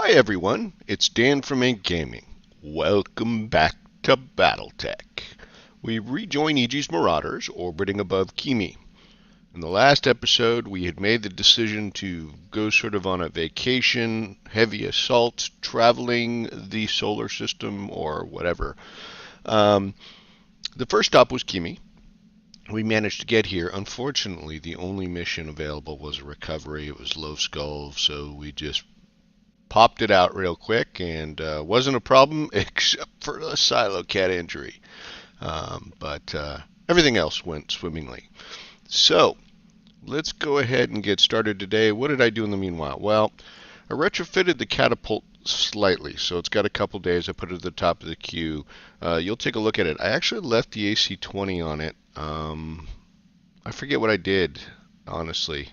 Hi everyone, it's Dan from Ink Gaming. Welcome back to Battletech. We rejoin Aegis Marauders orbiting above Kimi. In the last episode, we had made the decision to go sort of on a vacation, heavy assault, traveling the solar system or whatever. Um, the first stop was Kimi. We managed to get here. Unfortunately, the only mission available was a recovery. It was low skull, so we just popped it out real quick, and wasn't a problem except for a silo cat injury. But everything else went swimmingly. So let's go ahead and get started today. What did I do in the meanwhile? Well, I retrofitted the catapult slightly, so it's got a couple days. I put it at the top of the queue. You'll take a look at it. I actually left the AC-20 on it. I forget what I did, honestly.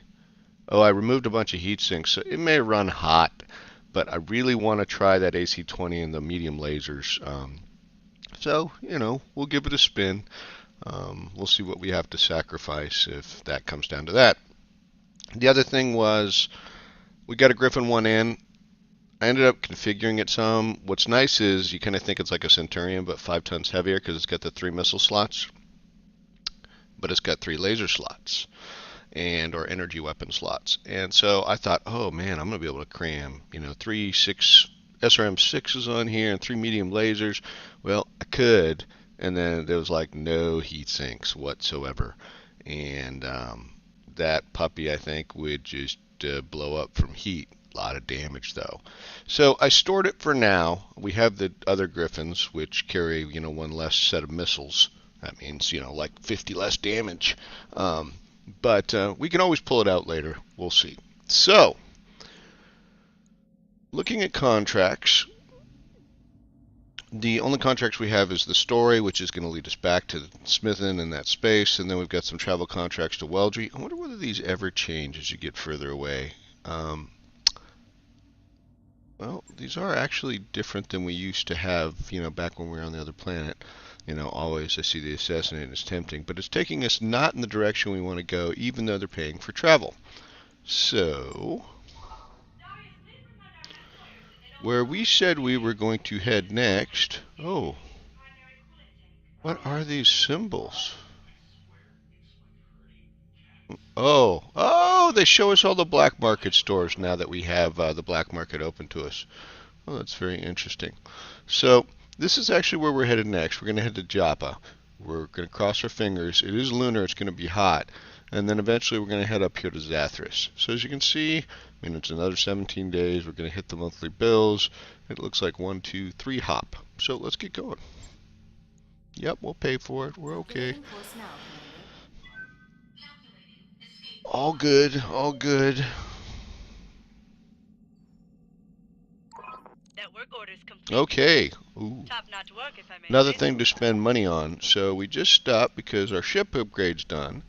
Oh, I removed a bunch of heat sinks, so it may run hot, but I really want to try that AC-20 and the medium lasers. So, we'll give it a spin. We'll see what we have to sacrifice if that comes down to that. The other thing was we got a Griffin 1 in. I ended up configuring it some. What's nice is you kind of think it's like a Centurion, but 5 tons heavier because it's got the 3 missile slots, but it's got 3 laser slots or energy weapon slots. And so I thought, oh man, I'm going to be able to cram, 3 6 SRM6s on here and 3 medium lasers. Well, I could, and then there was like no heat sinks whatsoever. And that puppy, I think, would just blow up from heat. A lot of damage though. So I stored it for now. We have the other Griffins, which carry, one less set of missiles. That means, like 50 less damage. But we can always pull it out later. We'll see. So, looking at contracts, the only contracts we have is the story, which is going to lead us back to Smithin and that space, and then we've got some travel contracts to Weldry. I wonder whether these ever change as you get further away. Well, these are actually different than we used to have, back when we were on the other planet. Always I see the assassinate as tempting, but it's taking us not in the direction we want to go, even though they're paying for travel. So, where we said we were going to head next, oh, what are these symbols? Oh, they show us all the black market stores now that we have the black market open to us. Oh, that's very interesting. So, this is actually where we're headed next. We're going to head to Joppa. We're going to cross our fingers. It is lunar. It's going to be hot. And then eventually we're going to head up here to Zathras. So as you can see, it's another 17 days. We're going to hit the monthly bills. It looks like 1, 2, 3 hop. So let's get going. Yep, we'll pay for it. We're okay. All good. All good. Okay. Ooh. Top-notch work, if I may. Another thing to spend money on. So we just stopped because our ship upgrade's done,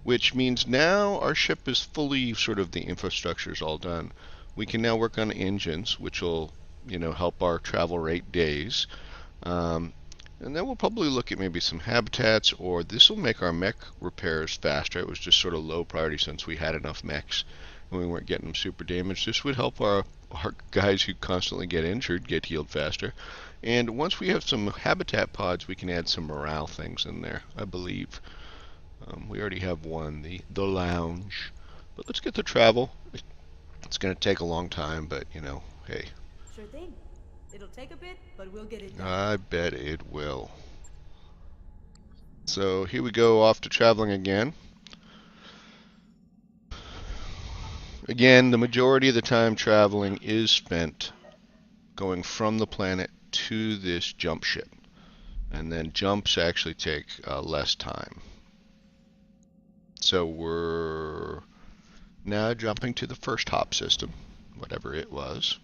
which means now our ship is fully sort of the infrastructure's all done. We can now work on engines, which will, help our travel rate days. And then we'll probably look at maybe some habitats, or this will make our mech repairs faster. It was just sort of low priority since we had enough mechs and we weren't getting them super damaged. This would help our guys who constantly get injured get healed faster. And once we have some habitat pods, we can add some morale things in there, I believe. We already have one, the lounge. But let's get to travel. It's going to take a long time, but, hey. Sure thing. It'll take a bit, but we'll get it done. I bet it will. So here we go, off to traveling again. Again, the majority of the time traveling is spent going from the planet to this jump ship. And then jumps actually take less time. So we're now jumping to the first hop system, whatever it was.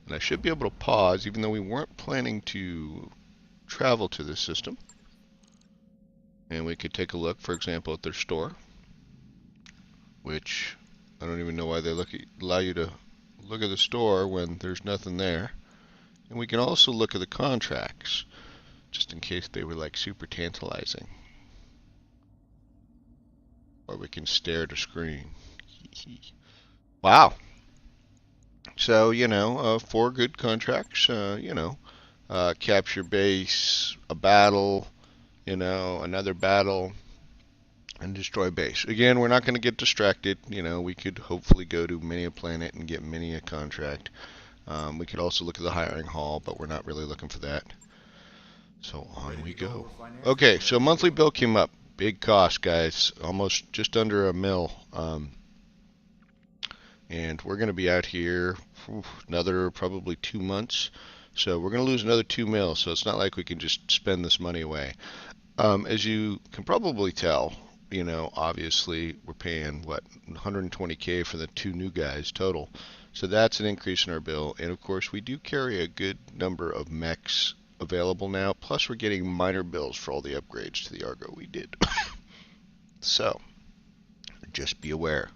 And I should be able to pause, even though we weren't planning to travel to this system. And we could take a look, for example, at their store, which I don't even know why they allow you to look at the store when there's nothing there. And we can also look at the contracts, just in case they were like super tantalizing. Or we can stare at a screen. Wow. So, 4 good contracts, capture base, a battle, another battle, and destroy base. Again, we're not going to get distracted. We could hopefully go to many a planet and get many a contract. We could also look at the hiring hall, but we're not really looking for that. So on we go. Okay, so monthly bill came up. Big cost, guys. Almost just under $1 million. And we're going to be out here another probably 2 months. So we're going to lose another $2 million. So it's not like we can just spend this money away. As you can probably tell, obviously we're paying, 120K for the 2 new guys total. So that's an increase in our bill. And of course, we do carry a good number of mechs available now. Plus, we're getting minor bills for all the upgrades to the Argo we did. So, just be aware.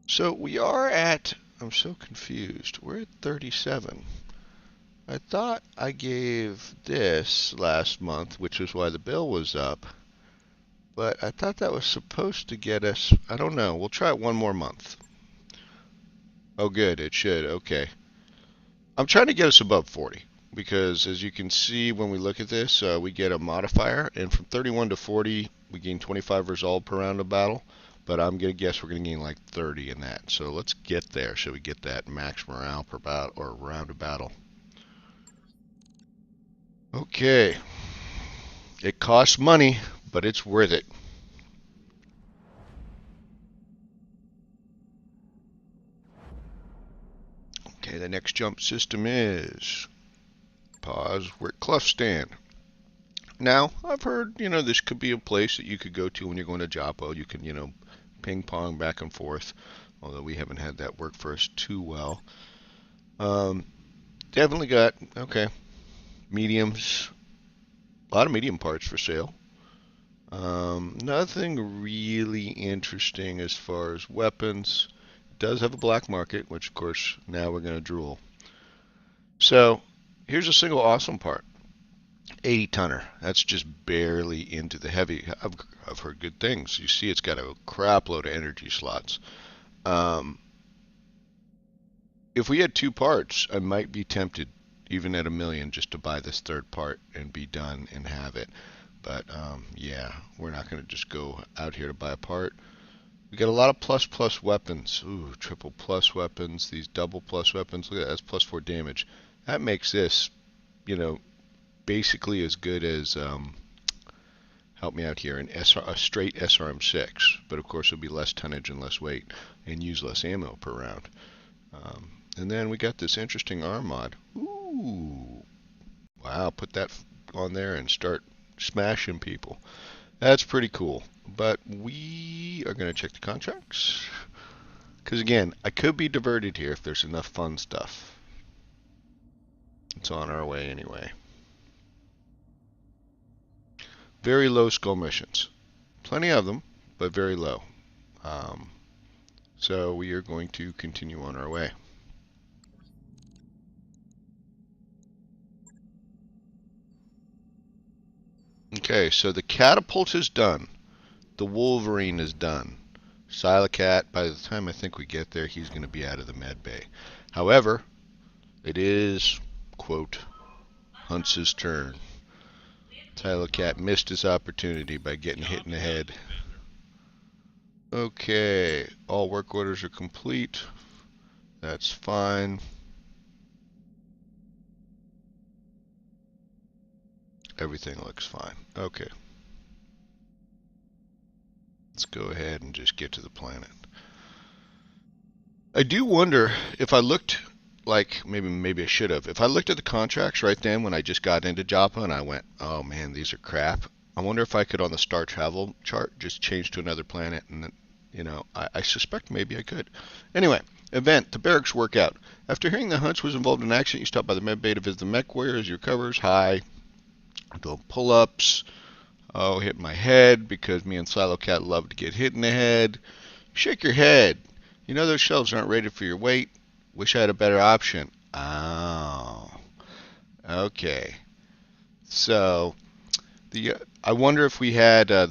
So, we are at, I'm so confused, we're at 37. I thought I gave this last month, which is why the bill was up. But I thought that was supposed to get us, I don't know, we'll try it one more month. Oh, good, it should, okay. I'm trying to get us above 40. Because as you can see when we look at this, we get a modifier, and from 31 to 40, we gain 25 resolve per round of battle. But I'm going to guess we're going to gain like 30 in that. So let's get there so we get that max morale per battle or round of battle. Okay. It costs money, but it's worth it. Okay, the next jump system is pause, where Clef stand. Now, I've heard, this could be a place that you could go to when you're going to Joppa. You can, ping pong back and forth, although we haven't had that work for us too well. Definitely got, okay, mediums, a lot of medium parts for sale. Nothing really interesting as far as weapons. It does have a black market, which of course now we're going to drool. So here's a single awesome part. 80 tonner. That's just barely into the heavy. I've heard good things. You see it's got a crap load of energy slots. If we had 2 parts, I might be tempted, even at $1 million, just to buy this 3rd part and be done and have it. But yeah, we're not going to just go out here to buy a part. We got a lot of plus weapons. Ooh, triple plus weapons. These double plus weapons. Look at that. That's plus 4 damage. That makes this, basically as good as, help me out here, a straight SRM6. But of course it'll be less tonnage and less weight and use less ammo per round. And then we got this interesting arm mod. Ooh. Wow, put that on there and start smashing people. That's pretty cool. But we are going to check the contracts. Because again, I could be diverted here if there's enough fun stuff. It's on our way anyway. Very low skull missions. Plenty of them, but very low. So we are going to continue on our way. Okay, so the catapult is done. The Wolverine is done. Silacat, by the time I think we get there, he's going to be out of the med bay. However, it is, quote, Huntz's turn. Silacat missed his opportunity by getting hit in the head. Okay, all work orders are complete. That's fine. Everything looks fine. Okay. Let's go ahead and just get to the planet. I do wonder if I looked, like maybe I should have. If I looked at the contracts right then when I just got into Joppa and I went, oh man, these are crap. I wonder if I could on the star travel chart just change to another planet, and then, I suspect maybe I could. Anyway, event, the barracks workout. After hearing the Hunts was involved in an accident, you stop by the med bay to visit the mech warriors. Your covers high. Doing pull-ups. Oh, hit my head because me and Silocat love to get hit in the head. Shake your head. You know those shelves aren't rated for your weight. Wish I had a better option. Oh. Okay. So, I wonder if we had I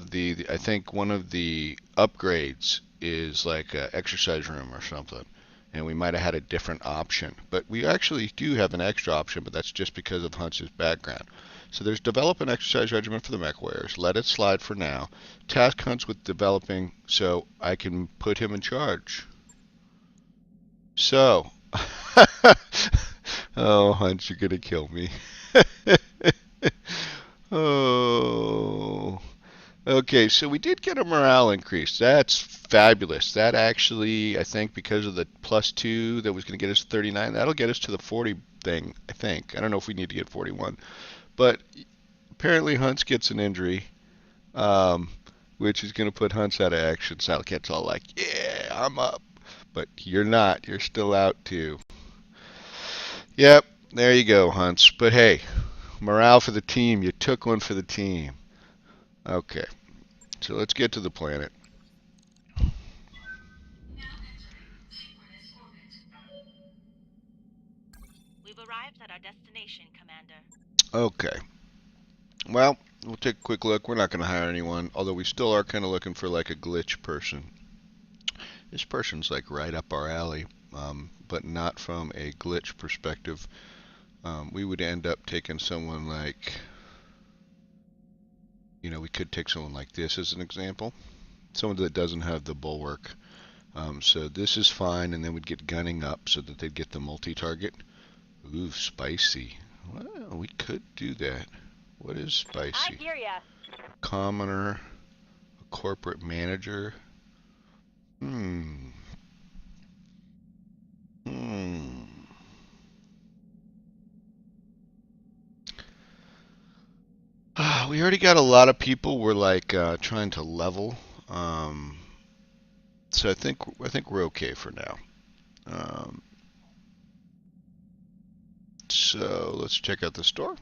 think one of the upgrades is like an exercise room or something. and we might have had a different option. But we actually do have an extra option, but that's just because of Hunt's background. So there's develop an exercise regimen for the mech warriors. Let it slide for now. Task Hunt's with developing, so I can put him in charge. So, oh, Hunt, you're gonna kill me. Oh. Okay, so we did get a morale increase. That's fabulous. That actually, I think, because of the +2 that was going to get us to 39, that'll get us to the 40 thing, I think. I don't know if we need to get 41. But apparently Hunts gets an injury, um, which is going to put Hunts out of action. Salaket's all like, yeah, I'm up. But you're not. You're still out, too. Yep, there you go, Hunts. But hey, morale for the team. You took one for the team. Okay, so let's get to the planet. We've arrived at our destination, Commander. Okay. Well, we'll take a quick look. We're not going to hire anyone, although we still are kind of looking for like a glitch person. This person's like right up our alley, but not from a glitch perspective. We would end up taking someone like, we could take someone like this as an example. Someone that doesn't have the bulwark. So this is fine, and then we'd get gunning up so that they'd get the multi-target. Ooh, spicy. Well, we could do that. What is spicy? I hear ya. Commoner, a corporate manager. Hmm. We already got a lot of people. We're like trying to level. So I think we're okay for now. So let's check out the store.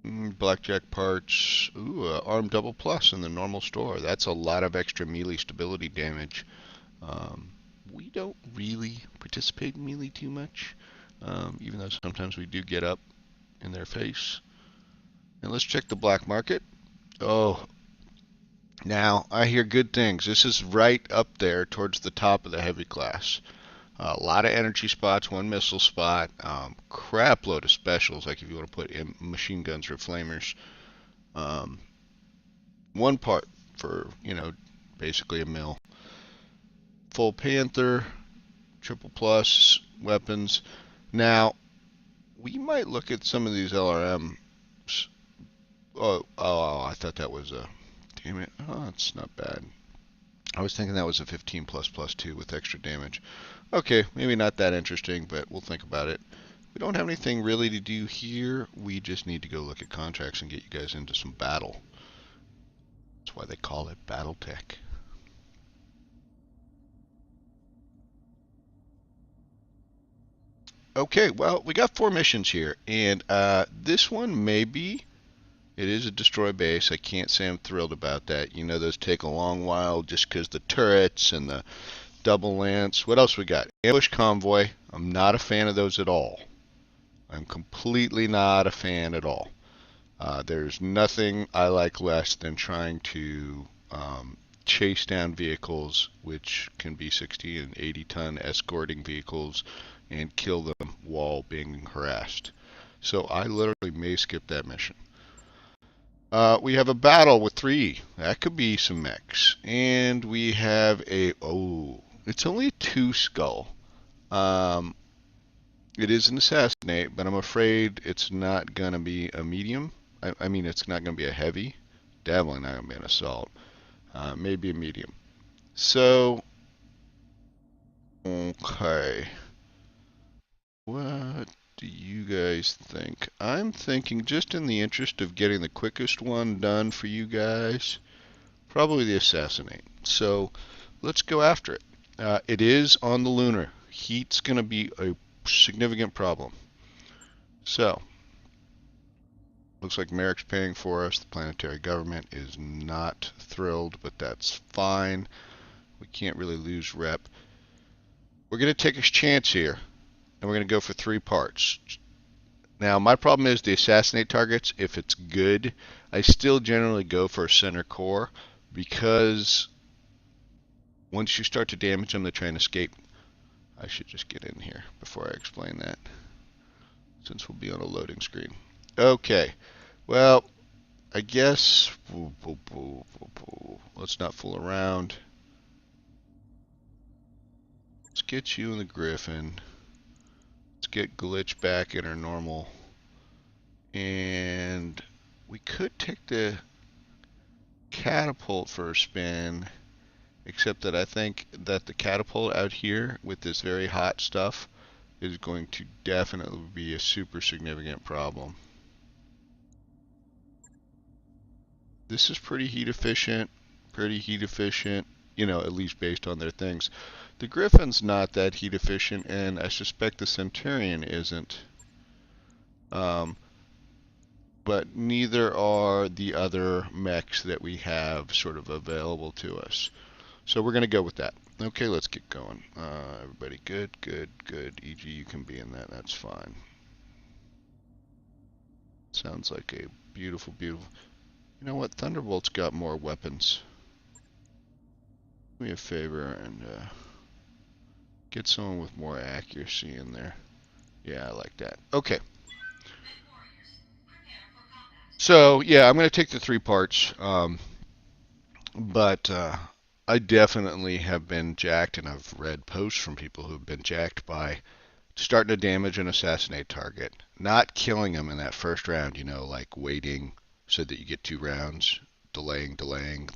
Blackjack parts. Ooh, arm double plus in the normal store. That's a lot of extra melee stability damage. We don't really participate in melee too much, even though sometimes we do get up in their face. And let's check the black market. Oh, now I hear good things. This is right up there towards the top of the heavy class. A lot of energy spots, one missile spot, crap load of specials, like if you want to put in machine guns or flamers. One part for, basically a mill. Full Panther, triple plus weapons. Now, we might look at some of these LRMs. Oh, I thought that was a, damn it. Oh, it's not bad. I was thinking that was a 15 plus plus 2 with extra damage. Okay, maybe not that interesting, but we'll think about it. We don't have anything really to do here. We just need to go look at contracts and get you guys into some battle. That's why they call it Battletech. Okay, well, we got 4 missions here, and this one maybe it is a destroy base. I can't say I'm thrilled about that. Those take a long while just because the turrets and the double lance. What else we got? Ambush convoy. I'm not a fan of those at all. I'm completely not a fan at all. There's nothing I like less than trying to chase down vehicles, which can be 60 and 80 ton escorting vehicles, and kill them while being harassed. So I literally may skip that mission. We have a battle with 3. That could be some mechs. And we have it's only a 2 skull. It is an assassinate, but I'm afraid it's not going to be a medium. I mean, it's not going to be a heavy. Definitely not going to be an assault. Maybe a medium. So, okay. What do you guys think? I'm thinking, just in the interest of getting the quickest one done for you guys, probably the assassinate. So let's go after it. It is on the lunar. Heat's going to be a significant problem. So, looks like Merrick's paying for us. The planetary government is not thrilled, but that's fine. We can't really lose rep. We're going to take a chance here, and we're going to go for 3 parts. Now, my problem is the assassinate targets, if it's good, I still generally go for a center core, because once you start to damage them, they try and escape. I should just get in here before I explain that, since we'll be on a loading screen. Okay, well, I guess let's not fool around. Let's get you in the Griffin. Let's get Glitch back in her normal. And we could take the catapult for a spin, except that I think that the catapult out here with this very hot stuff is going to definitely be a super significant problem. This is pretty heat efficient, you know, at least based on their things. The Griffin's not that heat efficient, and I suspect the Centurion isn't. But neither are the other mechs that we have sort of available to us. So we're going to go with that. Okay, let's get going. Everybody good, good, good. E.g., you can be in that. That's fine. Sounds like a beautiful, beautiful... You know what? Thunderbolt's got more weapons. Do me a favor and get someone with more accuracy in there. Yeah, I like that. Okay. So, yeah, I'm going to take the 3 parts. But I definitely have been jacked, and I've read posts from people who've been jacked by starting to damage and assassinate target, not killing them in that first round, you know, like waiting so that you get 2 rounds, delaying,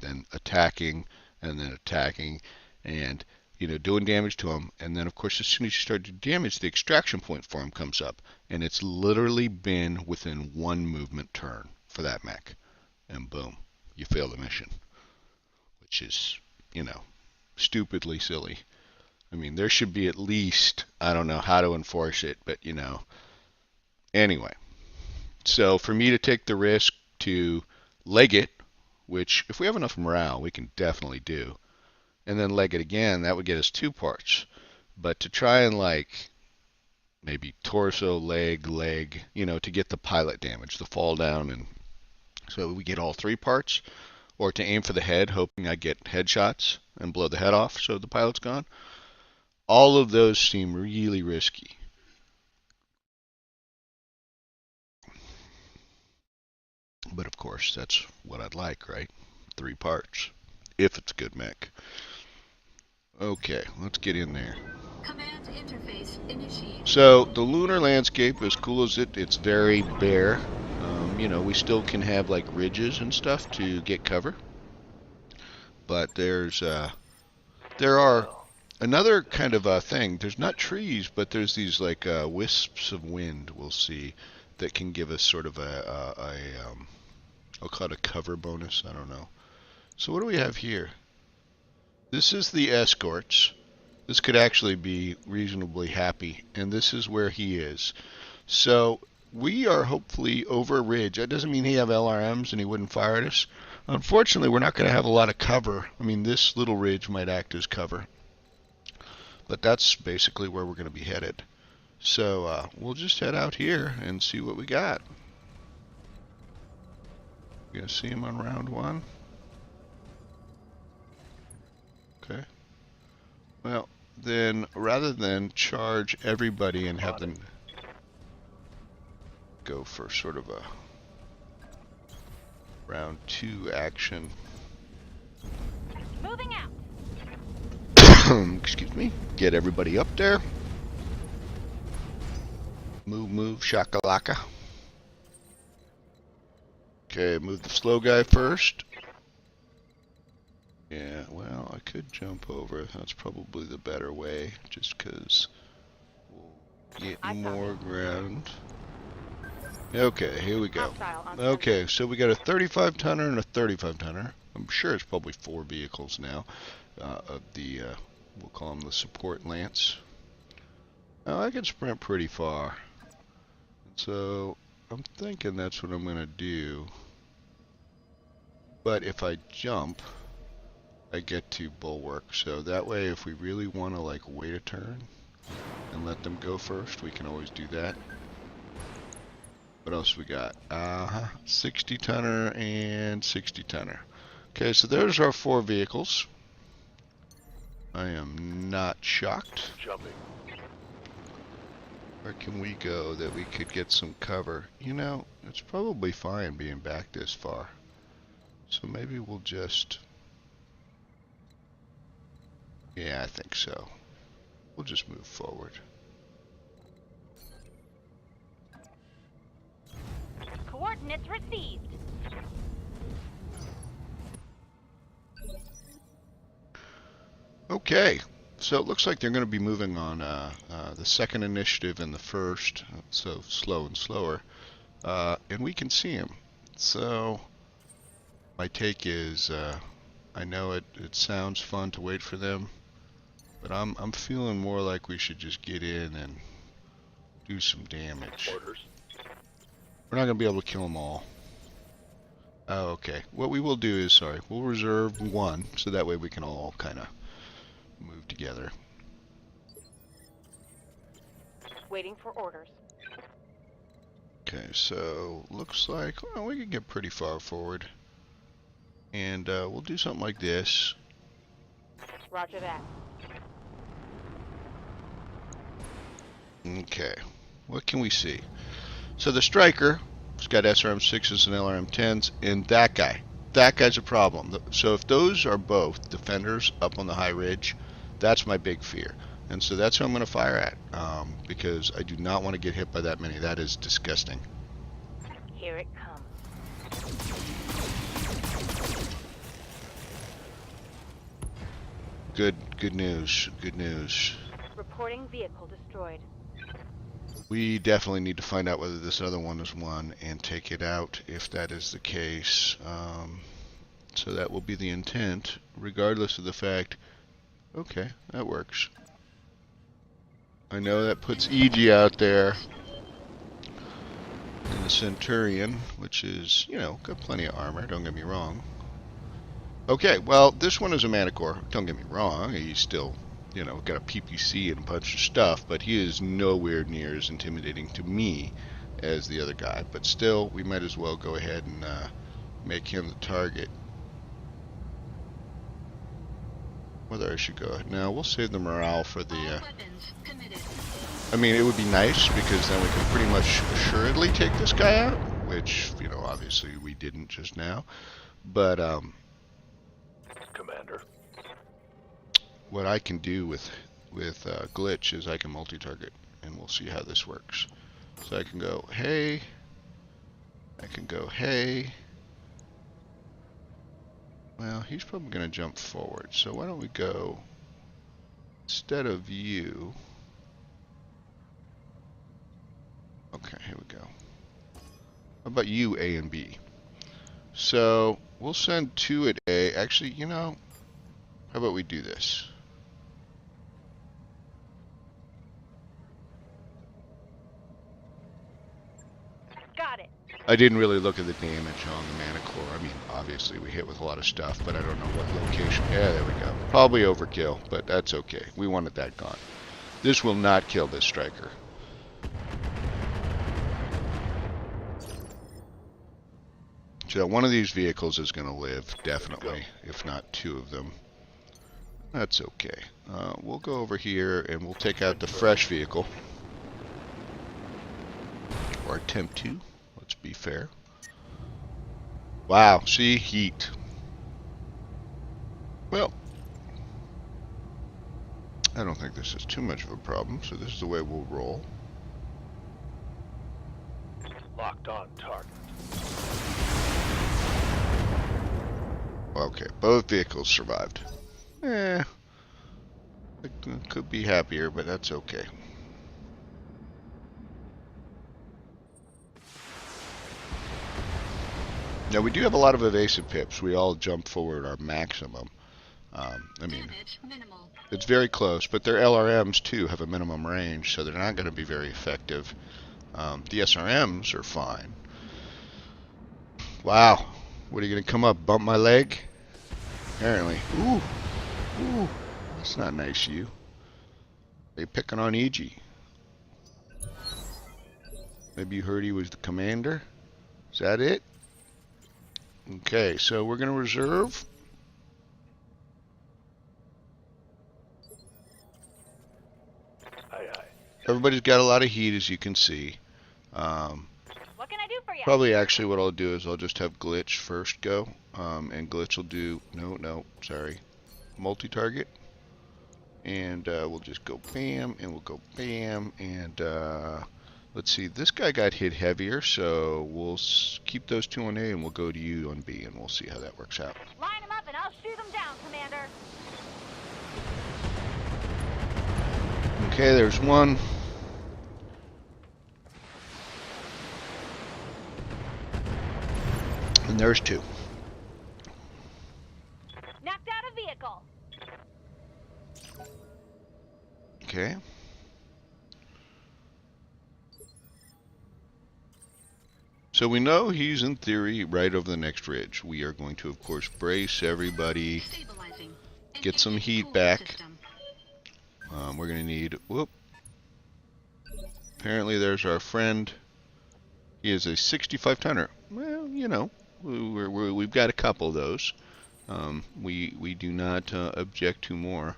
then attacking, and then attacking, and, you know, doing damage to them. And then, of course, as soon as you start to damage, the extraction point for them comes up, and it's literally been within 1 movement turn for that mech, and boom, you fail the mission. Which is, you know, stupidly silly. I mean, there should be at least, I don't know how to enforce it, but, you know. Anyway, so for me to take the risk to leg it, which if we have enough morale, we can definitely do, and then leg it again, that would get us 2 parts. But to try and, like, maybe torso, leg, you know, to get the pilot damage, the fall down, and so we get all 3 parts, or to aim for the head, hoping I get headshots and blow the head off so the pilot's gone. All of those seem really risky. But of course, that's what I'd like, right? 3 parts, if it's a good mech. Okay, let's get in there. Command interface initiated. So the lunar landscape, as cool as it's very bare. You know, we still can have like ridges and stuff to get cover. But there are another kind of thing. There's not trees, but there's these like wisps of wind we'll see that can give us sort of I'll call it a cover bonus. I don't know. So what do we have here? This is the escorts. This could actually be reasonably happy, and this is where he is. So we are hopefully over a ridge. That doesn't mean he have LRMs and he wouldn't fire at us. Unfortunately, we're not going to have a lot of cover. I mean, this little ridge might act as cover. But that's basically where we're going to be headed. So we'll just head out here and see what we got. We're going to see him on round 1. Okay. Well, then rather than charge everybody and have them go for sort of a round 2 action. Moving out. Excuse me. Get everybody up there. Move, shakalaka. Okay, move the slow guy first. Yeah, well, I could jump over. That's probably the better way, just because we'll get more ground. Okay, here we go. Okay, so we got a 35-tonner and a 35-tonner. I'm sure it's probably 4 vehicles now of the, we'll call them the support lance. Now, I can sprint pretty far. So, I'm thinking that's what I'm going to do. But if I jump, I get to bulwark. So that way, if we really want to, like, wait a turn and let them go first, we can always do that. What else we got? 60-tonner and 60-tonner. Okay, so there's our 4 vehicles. I am not shocked. Jumping. Where can we go that we could get some cover? You know, it's probably fine being back this far. So maybe we'll just... Yeah, I think so. We'll just move forward. Coordinates received. Okay, so it looks like they're going to be moving on the second initiative and the first, so slow and slower, and we can see them. So my take is, I know it sounds fun to wait for them, but I'm feeling more like we should just get in and do some damage. Orders. We're not going to be able to kill them all. Oh, okay. What we will do is, sorry, we'll reserve one, so that way we can all kind of move together. Waiting for orders. Okay, so looks like, well, we can get pretty far forward. And we'll do something like this. Roger that. Okay, what can we see? So the striker has got SRM6s and LRM10s, and that guy's a problem. So if those are both defenders up on the high ridge, that's my big fear. And so that's who I'm going to fire at, because I do not want to get hit by that many. That is disgusting. Here it comes. Good news, good news. Reporting vehicle destroyed. We definitely need to find out whether this other one is one and take it out if that is the case. So that will be the intent, regardless of the fact. Okay, that works. I know that puts EG out there in the Centurion, which is, you know, got plenty of armor, don't get me wrong. Okay, well, this one is a Manicore, don't get me wrong, he's still, you know, got a PPC and a bunch of stuff, but he is nowhere near as intimidating to me as the other guy. But still, we might as well go ahead and make him the target. Whether I should go. Now, we'll save the morale for the... Weapons committed. I mean, it would be nice, because then we can pretty much assuredly take this guy out, which, you know, obviously we didn't just now. But, Commander. what I can do with glitch is I can multi-target, and we'll see how this works. So I can go, hey. I can go, hey. Well, he's probably going to jump forward, so why don't we go, instead of you... Okay, here we go. How about you, A and B? So, we'll send two at A. Actually, you know, how about we do this? Got it. I didn't really look at the damage on the Manicore. I mean, obviously we hit with a lot of stuff, but I don't know what location. Yeah, there we go. Probably overkill, but that's okay. We wanted that gone. This will not kill this striker. So one of these vehicles is going to live, definitely, if not two of them. That's okay. We'll go over here and we'll take out the fresh vehicle. Or attempt to. Let's be fair. Wow, see? Heat. Well, I don't think this is too much of a problem, so this is the way we'll roll. Locked on target. Okay, both vehicles survived. I could be happier, but that's okay. Now, we do have a lot of evasive pips. We all jump forward our maximum. I mean, Damage minimal. it's very close, but their LRMs, too, have a minimum range, so they're not going to be very effective. The SRMs are fine. Wow. What, are you going to come up, bump my leg? Apparently. Ooh. Ooh. That's not nice of you. They picking on EG. Maybe you heard he was the commander? Is that it? Okay, so we're going to reserve. Everybody's got a lot of heat, as you can see. What can I do for you? Probably actually what I'll do is I'll just have Glitch first go. And Glitch will do, sorry, multi-target. And we'll just go bam, and we'll go bam, and let's see, this guy got hit heavier, so we'll keep those two on A, and we'll go to you on B, and we'll see how that works out. Line them up and I'll shoot them down, Commander. Okay, there's one. And there's two. Knocked out a vehicle. Okay. So we know he's in theory right over the next ridge. We are going to, of course, brace everybody, Stabilizing. get some Engaging heat cooling back. system. We're going to need, apparently there's our friend. He is a 65 tonner. Well, you know, we've got a couple of those. We do not object to more.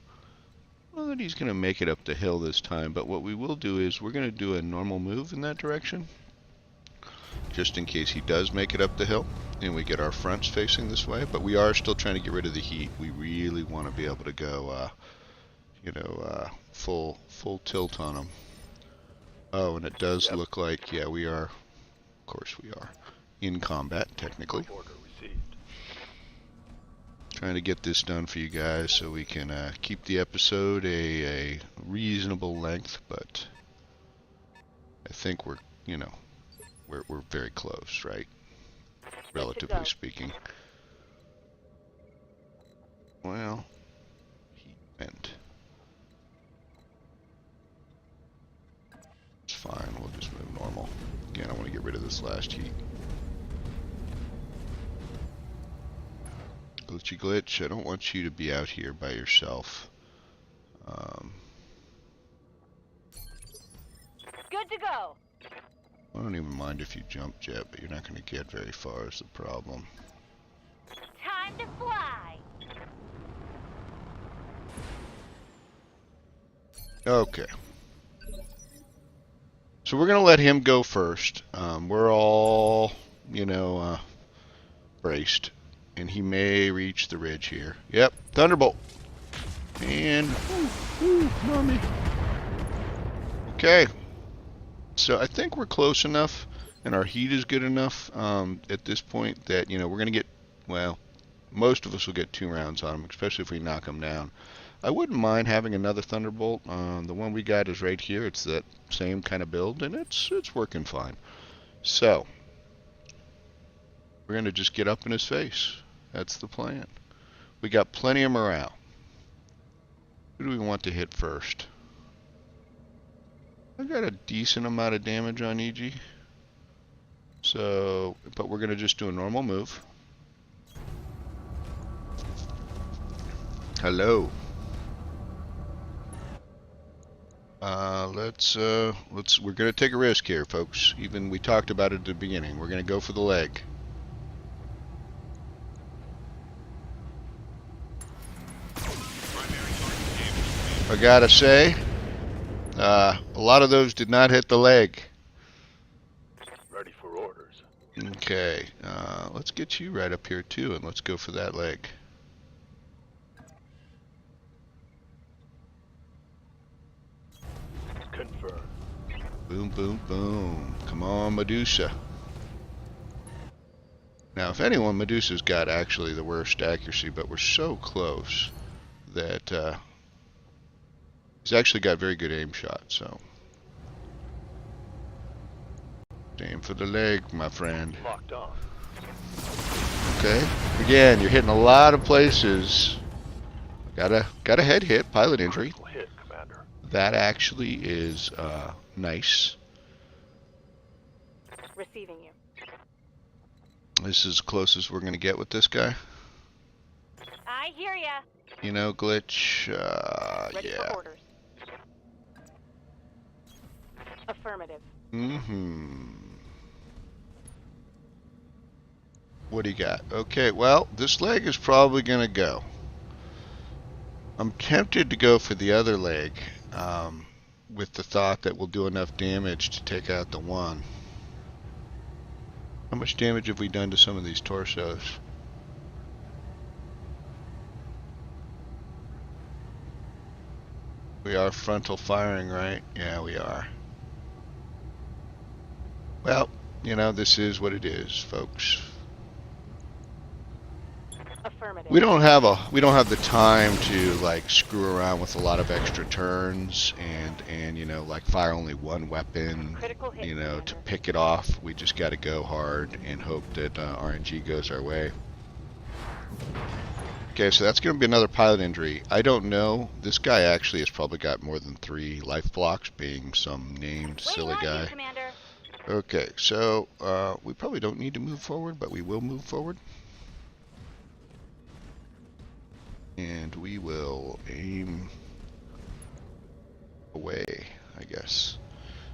Well, that he's going to make it up the hill this time, but what we will do is we're going to do a normal move in that direction, just in case he does make it up the hill, and we get our fronts facing this way. But we are still trying to get rid of the heat. We really want to be able to go, full tilt on him. Oh, and it does look like, yeah, we are, of course we are, in combat, technically. Order received. Trying to get this done for you guys so we can keep the episode a reasonable length, but I think we're very close, right? Relatively speaking. Well, he went. It's fine, we'll just move normal. Again, I want to get rid of this last heat. Glitchy Glitch, I don't want you to be out here by yourself. Good to go. I don't even mind if you jump, Jet, but you're not going to get very far is the problem. Time to fly. Okay. So we're going to let him go first. We're all, braced. And he may reach the ridge here. Yep, Thunderbolt. And, mommy. Okay. So I think we're close enough, and our heat is good enough at this point that, we're going to get, well, most of us will get 2 rounds on him, especially if we knock him down. I wouldn't mind having another Thunderbolt. The one we got is right here. It's that same kind of build, and it's working fine. So, we're going to just get up in his face. That's the plan. We got plenty of morale. Who do we want to hit first? I got a decent amount of damage on EG. So, but we're going to just do a normal move. Hello. We're going to take a risk here, folks. Even we talked about it at the beginning. We're going to go for the leg. I gotta say, a lot of those did not hit the leg. Ready for orders. Okay, let's get you right up here too, and let's go for that leg. Confirm. Boom, boom, boom. Come on, Medusa. Now, if anyone, Medusa's got actually the worst accuracy, but we're so close that he's actually got very good aim shot, so. Aim for the leg, my friend. Locked on. Okay. Again, you're hitting a lot of places. Got a head hit, pilot injury. Critical hit, Commander. That actually is nice. Receiving you. This is as close as we're going to get with this guy. I hear ya. Glitch. Ready Yeah. for orders. Affirmative. What do you got? Okay, well, this leg is probably going to go. I'm tempted to go for the other leg. with the thought that we'll do enough damage to take out the one. How much damage have we done to some of these torsos? We are frontal firing, right? Yeah, we are. Well, you know, this is what it is, folks. Affirmative. We don't have the time to like screw around with a lot of extra turns and you know, like fire only one weapon, Critical hit, you know, to Commander. pick it off. We just got to go hard and hope that RNG goes our way. Okay, so that's going to be another pilot injury. I don't know. This guy actually has probably got more than 3 life blocks, being some named silly Waiting on guy. you, Commander. Okay, so we probably don't need to move forward, but we will move forward. And we will aim away, I guess.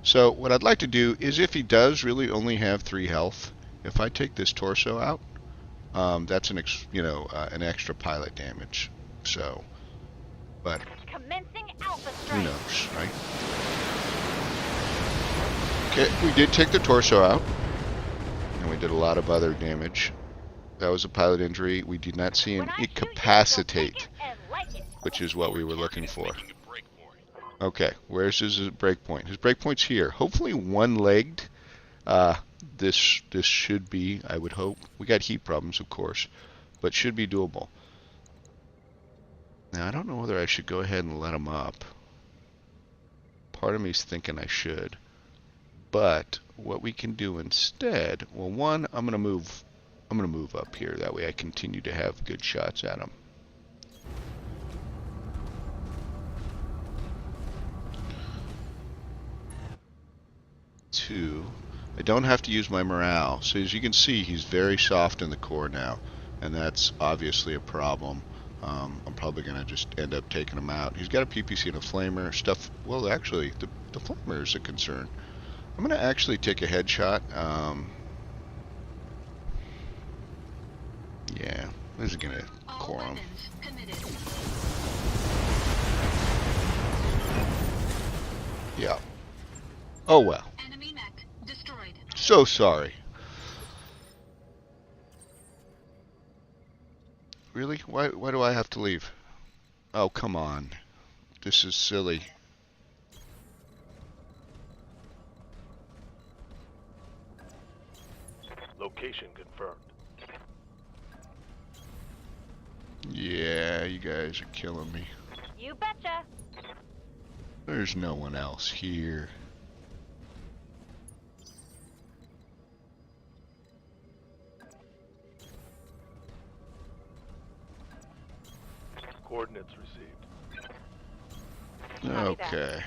So what I'd like to do is, if he does really only have 3 health, if I take this torso out, that's an an extra pilot damage. So, but Commencing Alpha who Strike. knows, right? Okay, we did take the torso out, and we did a lot of other damage. That was a pilot injury. We did not see an When I shoot you, you'll incapacitate, take it and like it. which is what we were looking for. Okay, where's his breakpoint? His breakpoint's here. Hopefully one-legged. This should be, I would hope. We got heat problems, of course, but should be doable. Now, I don't know whether I should go ahead and let him up. Part of me's thinking I should. But what we can do instead, well, one, I'm gonna move up here. That way I continue to have good shots at him. Two, I don't have to use my morale. So as you can see, he's very soft in the core now, and that's obviously a problem. I'm probably going to just end up taking him out. He's got a PPC and a flamer. Stuff, well, actually, the flamer is a concern. I'm going to actually take a headshot. Yeah, this is going to All core him. weapons committed. Yeah. Oh, well. Enemy mech destroyed. So sorry. Really? Why do I have to leave? Oh, come on. This is silly. Location confirmed. Yeah, you guys are killing me. You betcha. There's no one else here. Coordinates received. Copy that. Okay.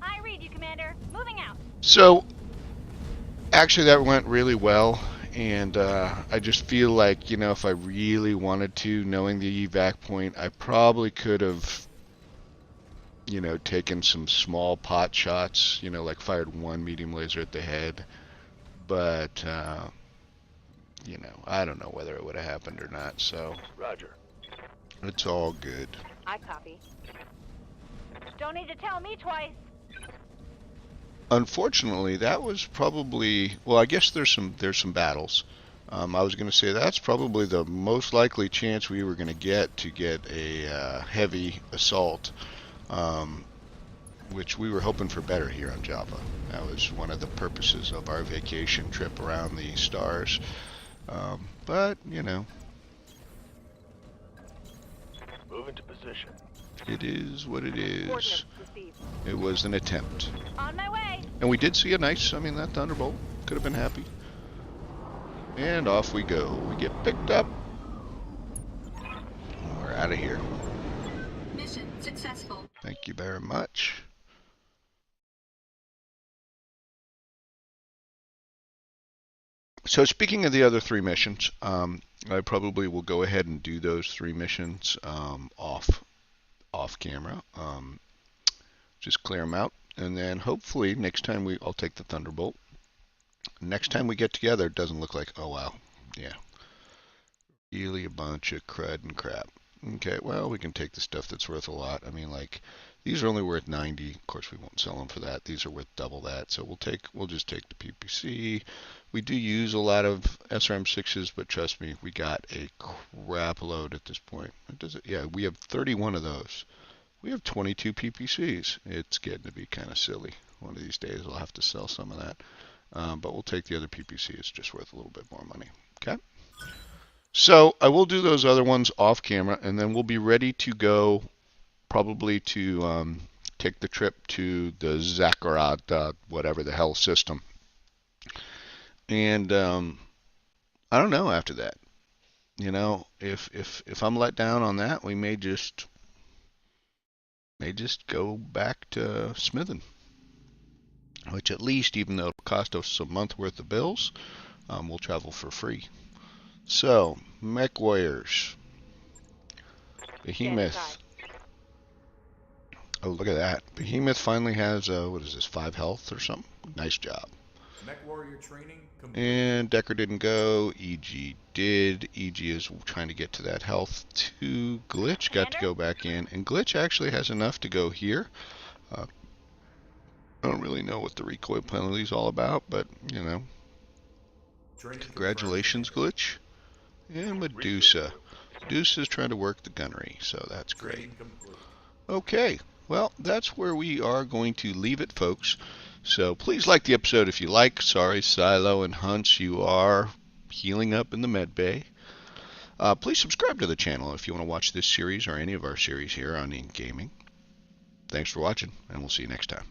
I read you, Commander. Moving out. So, actually that went really well, and I just feel like, you know, if I really wanted to, knowing the evac point, I probably could have, you know, taken some small pot shots, you know, like fired one medium laser at the head, but, you know, I don't know whether it would have happened or not, so Roger. it's all good. I copy. Don't need to tell me twice. Unfortunately, that was probably, well, I guess there's some battles. I was going to say that's probably the most likely chance we were going to get a heavy assault, which we were hoping for better here on Joppa. That was one of the purposes of our vacation trip around the stars. But, you know, Move into position. it is what it is. Coordinates received. It was an attempt. On my way. And we did see a nice, I mean, that Thunderbolt could have been happy. And off we go. We get picked up. We're out of here. Mission successful. Thank you very much. So speaking of the other 3 missions, I probably will go ahead and do those 3 missions off camera. Just clear them out, and then hopefully next time I'll take the Thunderbolt. Next time we get together, it doesn't look like, oh wow, yeah, really a bunch of crud and crap. Okay, well, we can take the stuff that's worth a lot. I mean, like These are only worth 90. Of course, we won't sell them for that. These are worth double that. So we'll just take the PPC. We do use a lot of SRM6s, but trust me, we got a crap load at this point. Yeah, we have 31 of those. We have 22 PPCs. It's getting to be kind of silly. One of these days I'll have to sell some of that. But we'll take the other PPC. It's just worth a little bit more money. Okay? So I will do those other ones off camera, and then we'll be ready to go probably to take the trip to the Zakharad, whatever the hell system. And I don't know after that. You know, if I'm let down on that, we may just go back to smithing. Which at least, even though it'll cost us a month worth of bills, we'll travel for free. So, Mech Warriors. Behemoth. Oh, look at that. Behemoth finally has, what is this, 5 health or something? Nice job. Mech Warrior training complete. And Decker didn't go. EG did. EG is trying to get to that health too. Glitch got to go back in. And Glitch actually has enough to go here. I don't really know what the recoil penalty is all about, but, you know. Congratulations, Glitch. And Medusa. Medusa's trying to work the gunnery, so that's great. Okay, well, that's where we are going to leave it, folks. So please like the episode if you like. Sorry, Silo and Hunts, you are healing up in the med bay. Please subscribe to the channel if you want to watch this series or any of our series here on In Gaming. Thanks for watching, and we'll see you next time.